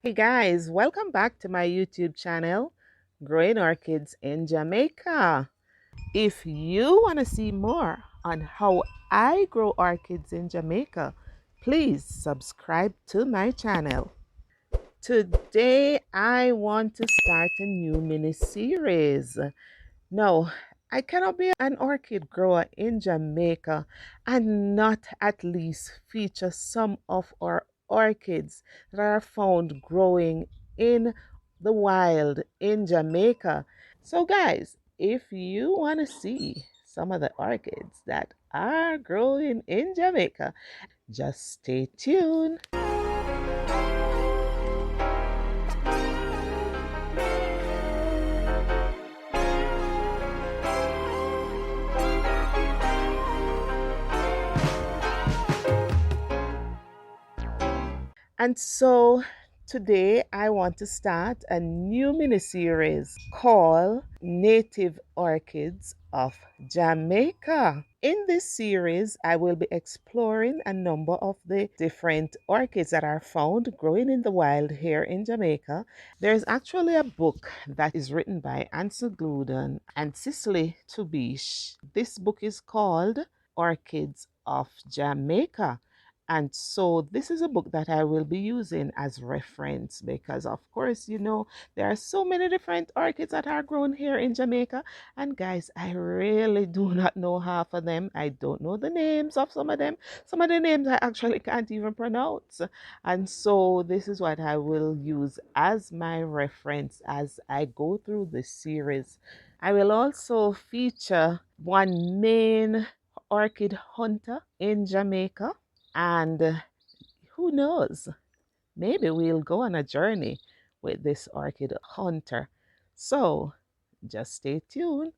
Hey guys, welcome back to my YouTube channel, Growing Orchids in Jamaica. If you want to see more on how I grow orchids in Jamaica, please subscribe to my channel. Today I want to start a new mini series. No, I cannot be an orchid grower in Jamaica and not at least feature some of our orchids that are found growing in the wild in Jamaica. So, guys, if you want to see some of the orchids that are growing in Jamaica, just stay tuned. And so today I want to start a new mini series called Native Orchids of Jamaica. In this series, I will be exploring a number of the different orchids that are found growing in the wild here in Jamaica. There's actually a book that is written by Ansel Gluden and Cicely Tubish. This book is called Orchids of Jamaica. And so this is a book that I will be using as reference because of course, there are so many different orchids that are grown here in Jamaica. And guys, I really do not know half of them. I don't know the names of some of them. Some of the names I actually can't even pronounce. And so this is what I will use as my reference as I go through this series. I will also feature one main orchid hunter in Jamaica. And who knows, maybe we'll go on a journey with this orchid hunter. So just stay tuned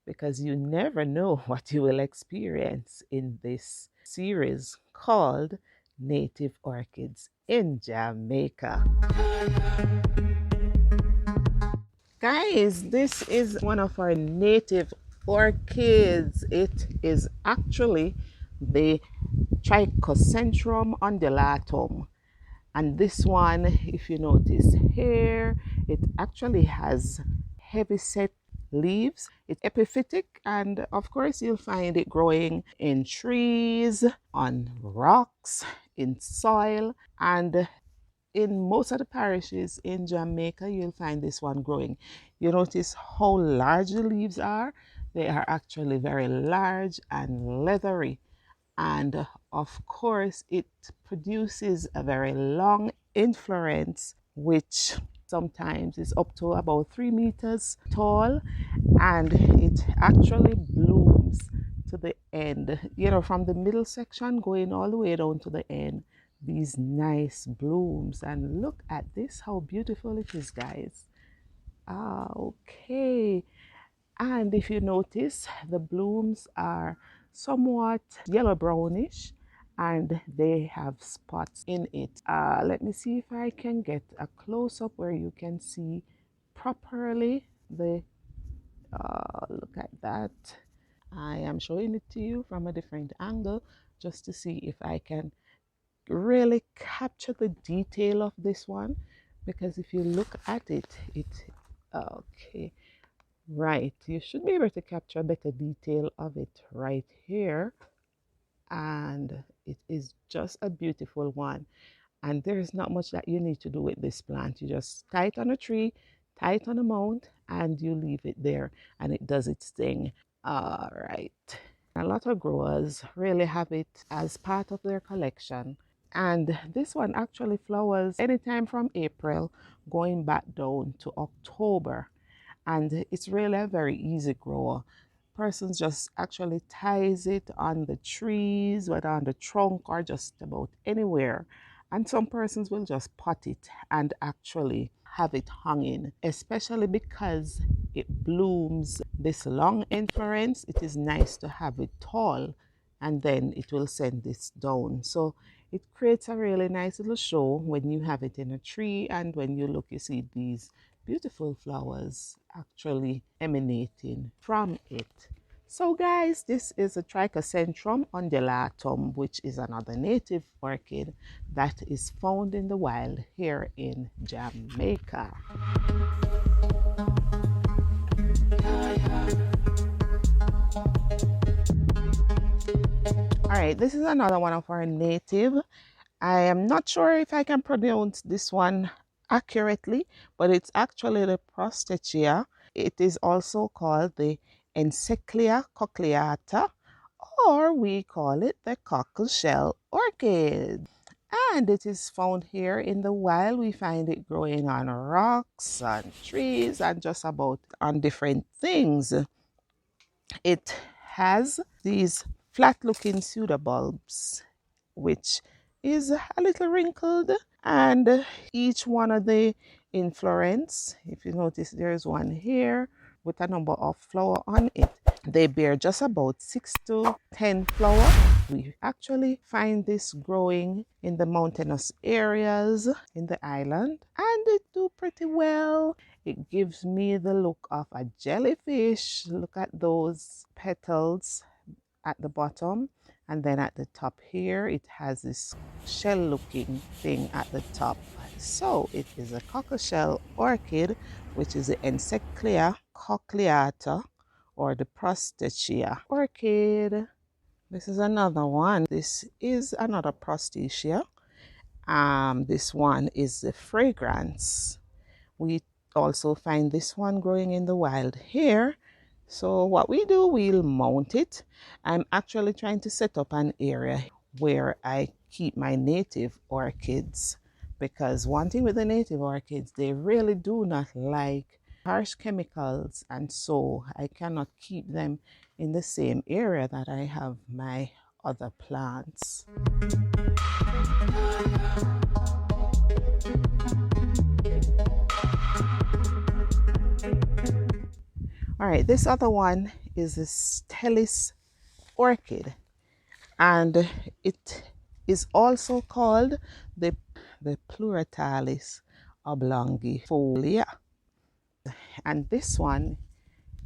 because you never know what you will experience in this series called Native Orchids in Jamaica. Guys, this is one of our native orchids. It is actually the Trichocentrum undulatum. And this one, if you notice here, it actually has heavy set leaves. It's epiphytic, and of course, you'll find it growing in trees, on rocks, in soil, and in most of the parishes in Jamaica, you'll find this one growing. You notice how large the leaves are? They are actually very large and leathery. And of course, it produces a very long inflorescence, which sometimes is up to about 3 meters tall, and it actually blooms to the end, from the middle section going all the way down to the end. These nice blooms, and look at this, how beautiful it is, guys. Okay. And if you notice, the blooms are somewhat yellow brownish and they have spots in it. Let me see if I can get a close up where you can see properly the look at that. I am showing it to you from a different angle just to see if I can really capture the detail of this one, because if you look at it, okay. Right, you should be able to capture a better detail of it right here. And it is just a beautiful one. And there is not much that you need to do with this plant. You just tie it on a tree, tie it on a mount, and you leave it there, and it does its thing. All right. A lot of growers really have it as part of their collection. And this one actually flowers anytime from April going back down to October. And it's really a very easy grower. Persons just actually ties it on the trees, whether on the trunk or just about anywhere. And some persons will just pot it and actually have it hanging, especially because it blooms this long inflorescence. It is nice to have it tall, and then it will send this down. So it creates a really nice little show when you have it in a tree, and when you look, you see these beautiful flowers actually emanating from it. So guys, this is a Trichocentrum undulatum, which is another native orchid that is found in the wild here in Jamaica. All right, this is another one of our native. I am not sure if I can pronounce this one accurately, but it's actually the Prostachia. It is also called the Encyclia cochleata, or we call it the Cockleshell Orchid. And it is found here in the wild. We find it growing on rocks, on trees, and just about on different things. It has these flat-looking pseudobulbs, which is a little wrinkled, and each one of the inflorescence, if you notice, there's one here with a number of flowers on it. They bear just about 6 to 10 flowers. We actually find this growing in the mountainous areas in the island, and it do pretty well. It gives me the look of a jellyfish. Look at those petals at the bottom, and then at the top here it has this shell looking thing at the top. So it is a cockleshell orchid, which is the Encyclia cochleata, or the Prostachia orchid. This is another one. This is another Prostachia. This one is the fragrance. We also find this one growing in the wild here. So what we do, we'll mount it. I'm actually trying to set up an area where I keep my native orchids, because one thing with the native orchids, they really do not like harsh chemicals, and so I cannot keep them in the same area that I have my other plants. All right, this other one is a Stelis orchid, and it is also called the Pluritalis oblongifolia. And this one,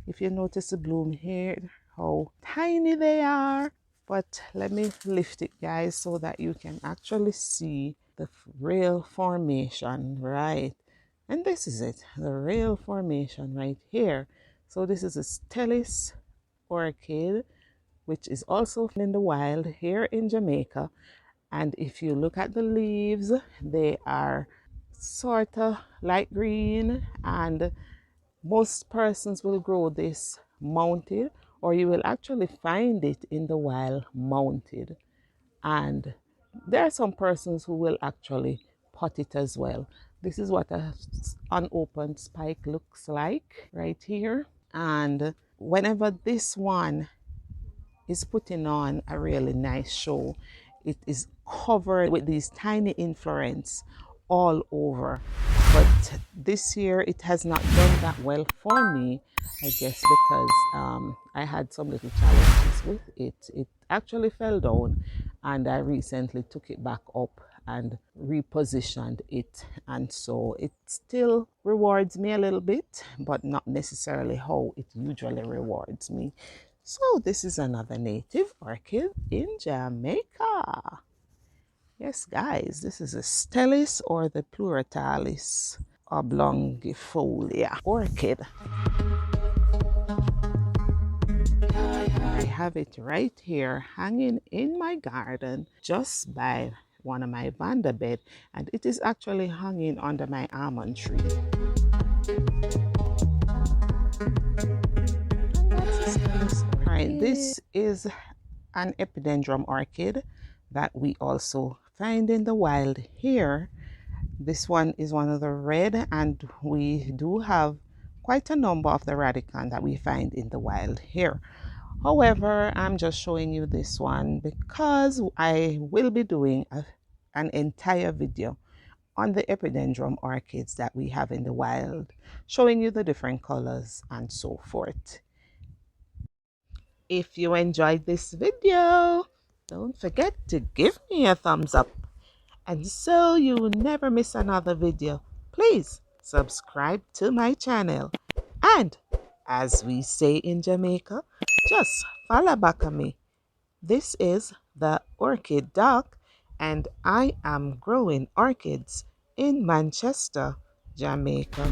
if you notice the bloom here, how tiny they are. But let me lift it, guys, so that you can actually see the real formation, right? And this is it, the real formation right here. So this is a Stelis orchid, which is also in the wild here in Jamaica. And if you look at the leaves, they are sort of light green, and most persons will grow this mounted, or you will actually find it in the wild mounted. And there are some persons who will actually pot it as well. This is what an unopened spike looks like right here. And whenever this one is putting on a really nice show, it is covered with these tiny inflorescence all over. But this year it has not done that well for me, I guess because I had some little challenges with it. It actually fell down, and I recently took it back up and repositioned it, and so it still rewards me a little bit, but not necessarily how it usually rewards me. So this is another native orchid in Jamaica. Yes, guys, this is a Stelis, or the Pluritalis oblongifolia orchid. I have it right here hanging in my garden just by one of my vanda bed, and it is actually hanging under my almond tree. All right, this is an epidendrum orchid that we also find in the wild here. This one is one of the red, and we do have quite a number of the radicon that we find in the wild here. However, I'm just showing you this one because I will be doing an entire video on the epidendrum orchids that we have in the wild, showing you the different colors and so forth. If you enjoyed this video, don't forget to give me a thumbs up. And so you never miss another video, please subscribe to my channel. And as we say in Jamaica. Just follow back of me. This is the Orchid Doc, and I am growing orchids in Manchester, Jamaica.